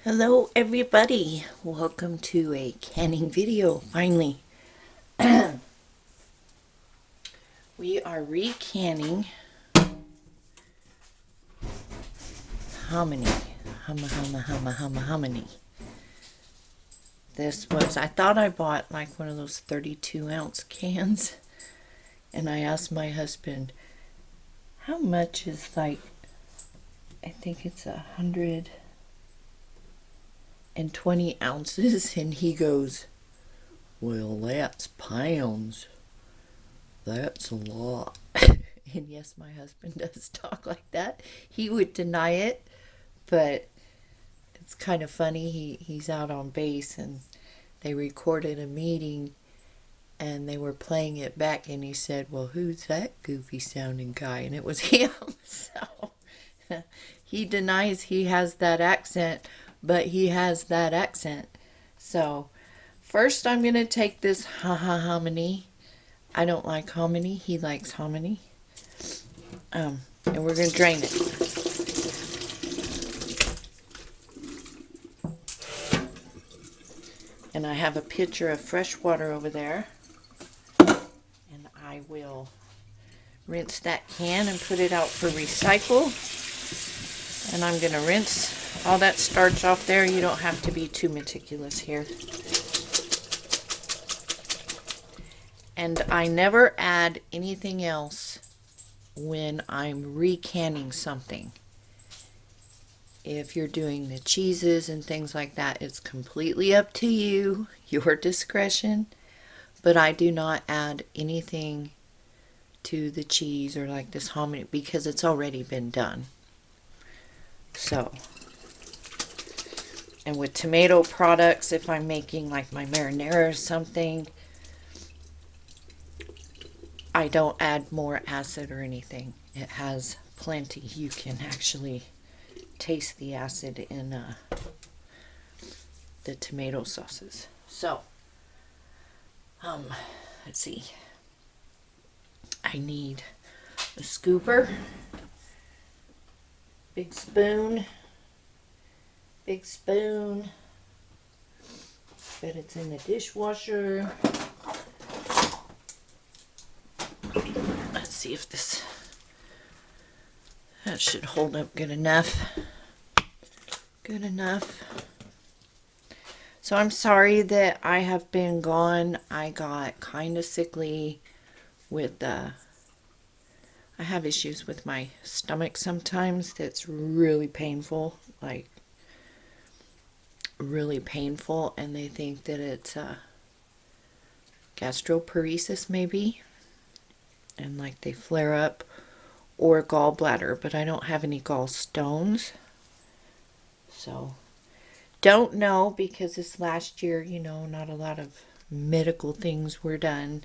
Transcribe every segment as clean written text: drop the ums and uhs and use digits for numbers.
Hello everybody, welcome to a canning video. Finally, we are recanning Hominy. Hominy. This was, I thought I bought like one of those 32-ounce cans, and I asked my husband, how much is like, I think it's 120 ounces, and he goes, well, that's pounds. That's a lot. And yes, my husband does talk like that. He would deny it, but it's kind of funny. He's out on base, and they recorded a meeting, and they were playing it back, and he said, well, who's that goofy sounding guy? And it was him. So he denies he has that accent, but he has that accent. So first I'm going to take this hominy. I don't like hominy. He likes hominy. And we're going to drain it. And I have a pitcher of fresh water over there. And I will rinse that can and put it out for recycle. And I'm going to rinse all that starch off there. You don't have to be too meticulous here. And I never add anything else when I'm recanning something. If you're doing the cheeses and things like that, it's completely up to you, your discretion. But I do not add anything to the cheese or like this hominy because it's already been done. So, and with tomato products, if I'm making like my marinara or something, I don't add more acid or anything. It has plenty. You can actually taste the acid in the tomato sauces. So, let's see. I need a scooper, big spoon, bet it's in the dishwasher. Let's see if that should hold up good enough. Good enough. So I'm sorry that I have been gone. I got kind of sickly with I have issues with my stomach sometimes that's really painful, like really painful, and they think that it's gastroparesis maybe, and like they flare up, or gallbladder, but I don't have any gallstones. So don't know, because this last year, you know, not a lot of medical things were done,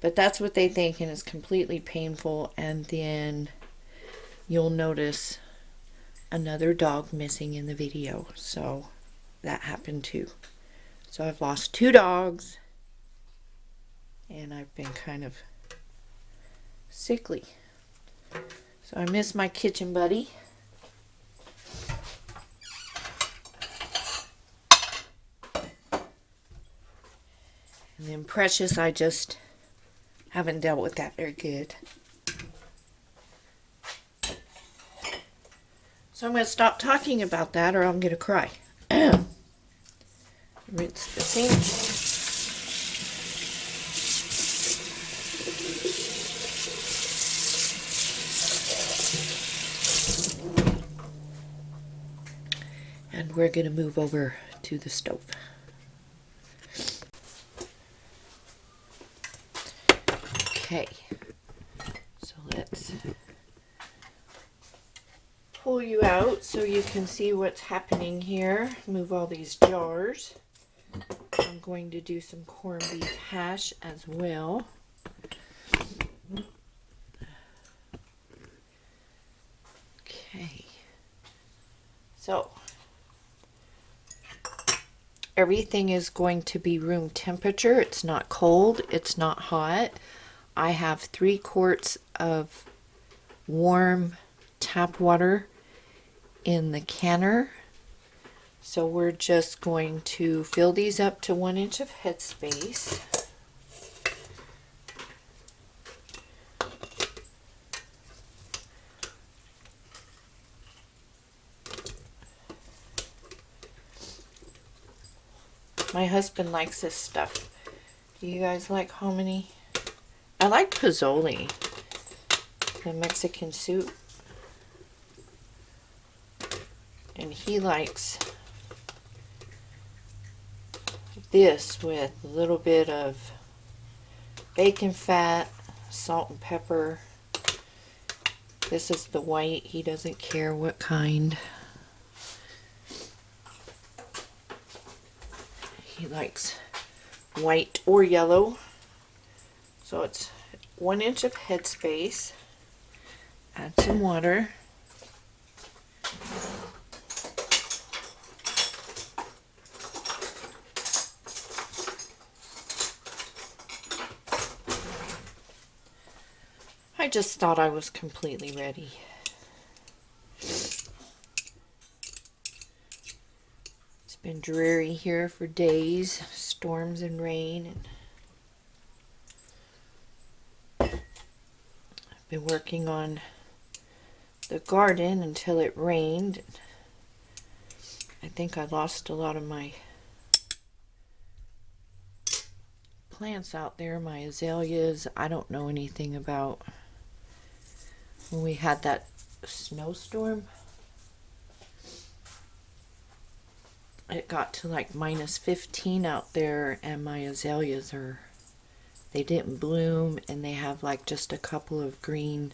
but that's what they think, and it's completely painful. And then you'll notice another dog missing in the video, so that happened too. So I've lost 2 dogs, and I've been kind of sickly. So I miss my kitchen buddy. And then Precious, I just haven't dealt with that very good. So I'm going to stop talking about that, or I'm going to cry. Rinse the sink. And we're going to move over to the stove. Okay, so let's pull you out so you can see what's happening here. Move all these jars. I'm going to do some corned beef hash as well. Okay, so everything is going to be room temperature. It's not cold, it's not hot. I have 3 quarts of warm tap water in the canner So we're just going to fill these up to 1 inch of headspace. My husband likes this stuff. Do you guys like hominy? I like pozole, the Mexican soup. And he likes this with a little bit of bacon fat, salt and pepper. This is the white. He doesn't care what kind. He likes white or yellow. So it's 1 inch of headspace. Add some water. I just thought I was completely ready. It's been dreary here for days, storms and rain. And I've been working on the garden until it rained. I think I lost a lot of my plants out there, my azaleas. I don't know anything about when we had that snowstorm. It got to like -15 out there, and my azaleas they didn't bloom, and they have like just a couple of green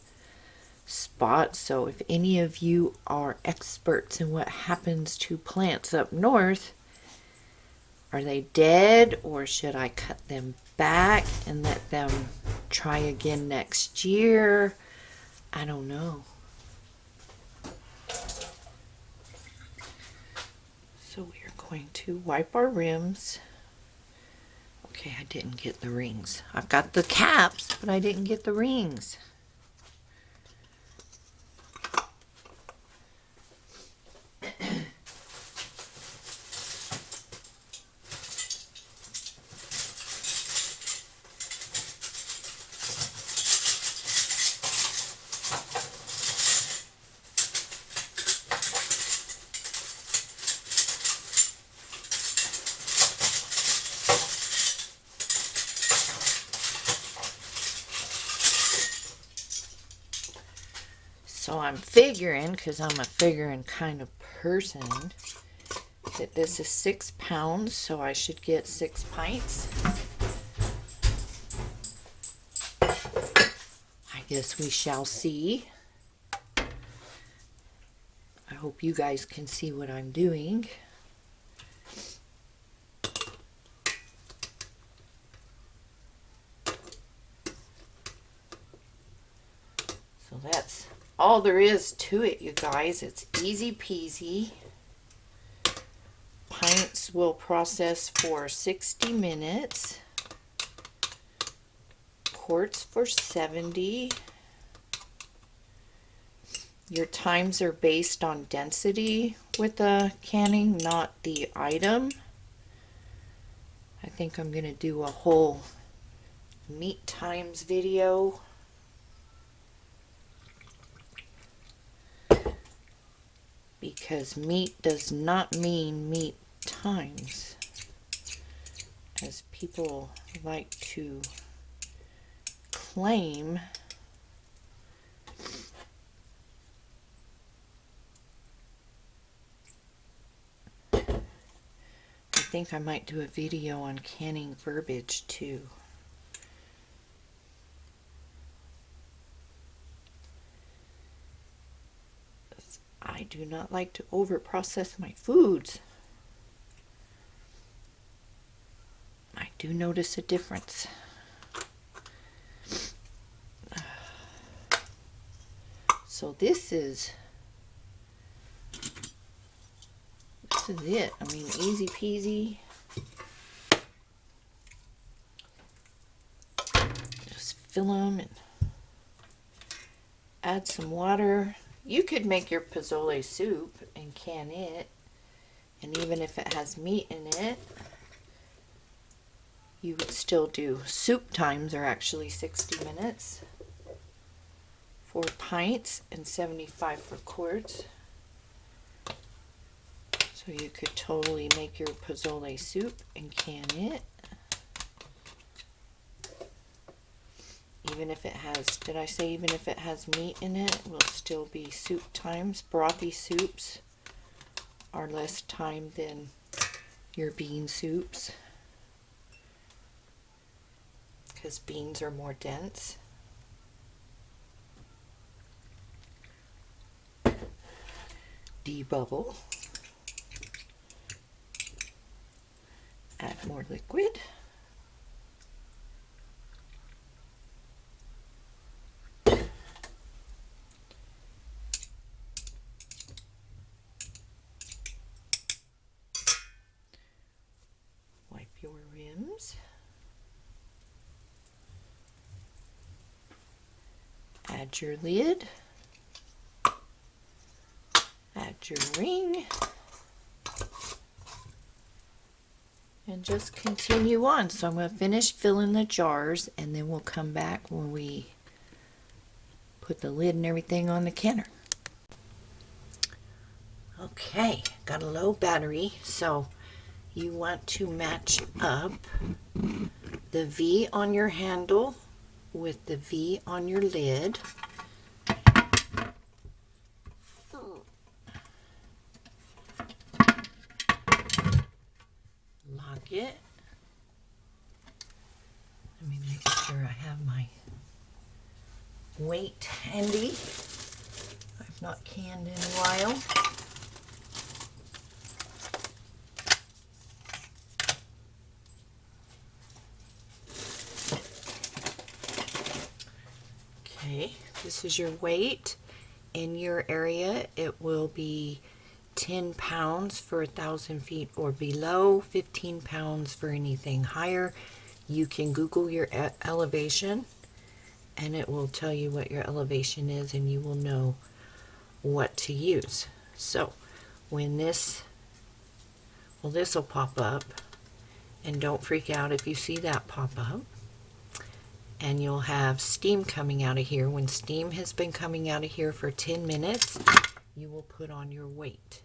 spots. So if any of you are experts in what happens to plants up north, are they dead, or should I cut them back and let them try again next year? I don't know. So we are going to wipe our rims. Okay, I didn't get the rings. I've got the caps, but I didn't get the rings. So I'm figuring, because I'm a figuring kind of person, that this is 6 pounds, so I should get 6 pints. I guess we shall see. I hope you guys can see what I'm doing. So that's all there is to it, you guys. It's easy peasy. Pints will process for 60 minutes. Quarts for 70. Your times are based on density with the canning, not the item. I think I'm going to do a whole meat times video. Because meat does not mean meat times, as people like to claim. I think I might do a video on canning verbiage too. I do not like to over process my foods. I do notice a difference. So this is it. I mean, easy peasy. Just fill them and add some water. You could make your pozole soup and can it And even if it has meat in it, you would still do soup times are actually 60 minutes for pints and 75 for quarts. So you could totally make your pozole soup and can it. Even if it has, did I say even if it has meat in it, it will still be soup times. Brothy soups are less time than your bean soups because beans are more dense. Debubble. Add more liquid. Wipe your rims. Add your lid. Add your ring. And just continue on. So I'm going to finish filling the jars and then we'll come back when we put the lid and everything on the canner. Okay, got a low battery, so you want to match up the V on your handle with the V on your lid. Lock it. Let me make sure I have my weight handy. I've not canned in a while. Okay, this is your weight. In your area, it will be 10 pounds for 1,000 feet or below, 15 pounds for anything higher. You can Google your elevation and it will tell you what your elevation is and you will know what to use. So when this will pop up, and don't freak out if you see that pop up. And you'll have steam coming out of here. When steam has been coming out of here for 10 minutes, you will put on your weight.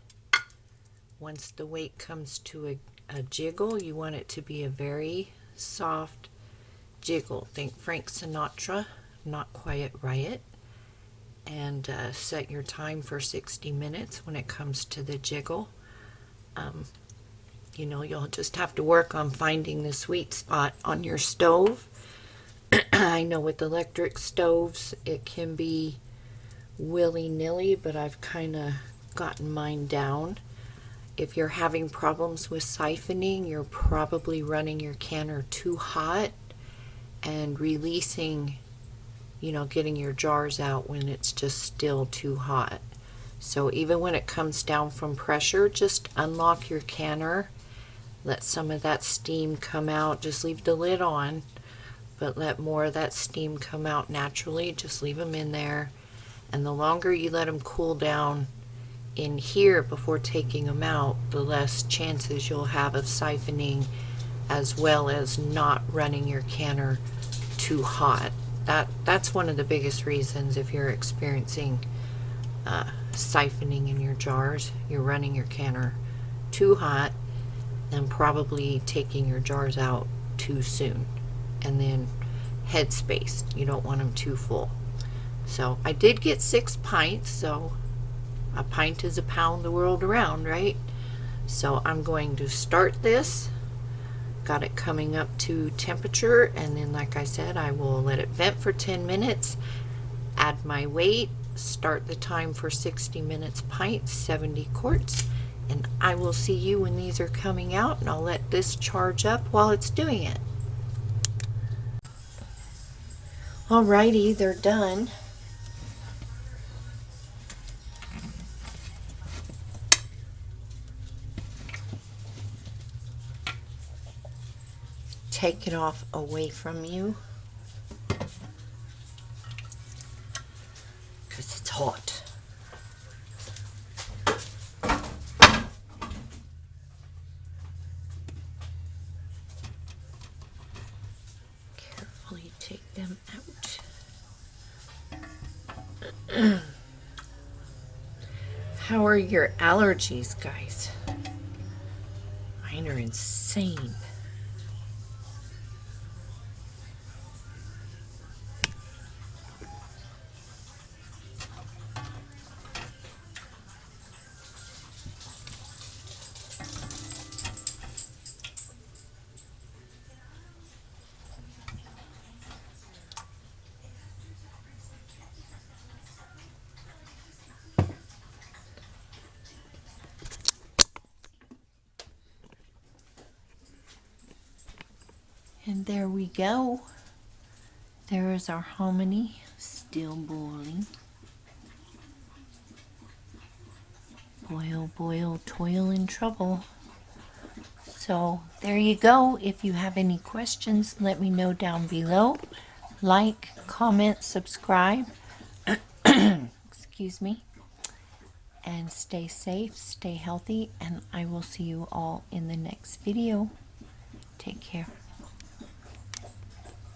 Once the weight comes to a jiggle, you want it to be a very soft jiggle. Think Frank Sinatra, Not Quiet Riot. And set your time for 60 minutes when it comes to the jiggle. You know, you'll just have to work on finding the sweet spot on your stove. I know with electric stoves it can be willy-nilly, but I've kind of gotten mine down. If you're having problems with siphoning, you're probably running your canner too hot and releasing, you know, getting your jars out when it's just still too hot. So even when it comes down from pressure, just unlock your canner, let some of that steam come out, just leave the lid on, but let more of that steam come out naturally. Just leave them in there, and the longer you let them cool down in here before taking them out, the less chances you'll have of siphoning, as well as not running your canner too hot. That's one of the biggest reasons if you're experiencing siphoning in your jars. You're running your canner too hot and probably taking your jars out too soon. And then headspace, you don't want them too full. So I did get 6 pints, so a pint is a pound the world around, right? So I'm going to start this. Got it coming up to temperature, and then like I said, I will let it vent for 10 minutes, add my weight, start the time for 60 minutes pints, 70 quarts, and I will see you when these are coming out, and I'll let this charge up while it's doing it. Alrighty, they're done. Take it off away from you because it's hot. How are your allergies, guys? Mine are insane. And there we go. There is our hominy still boiling. Boil, boil, toil and trouble. So there you go. If you have any questions, let me know down below. Like, comment, subscribe. Excuse me. And stay safe, stay healthy, and I will see you all in the next video. Take care.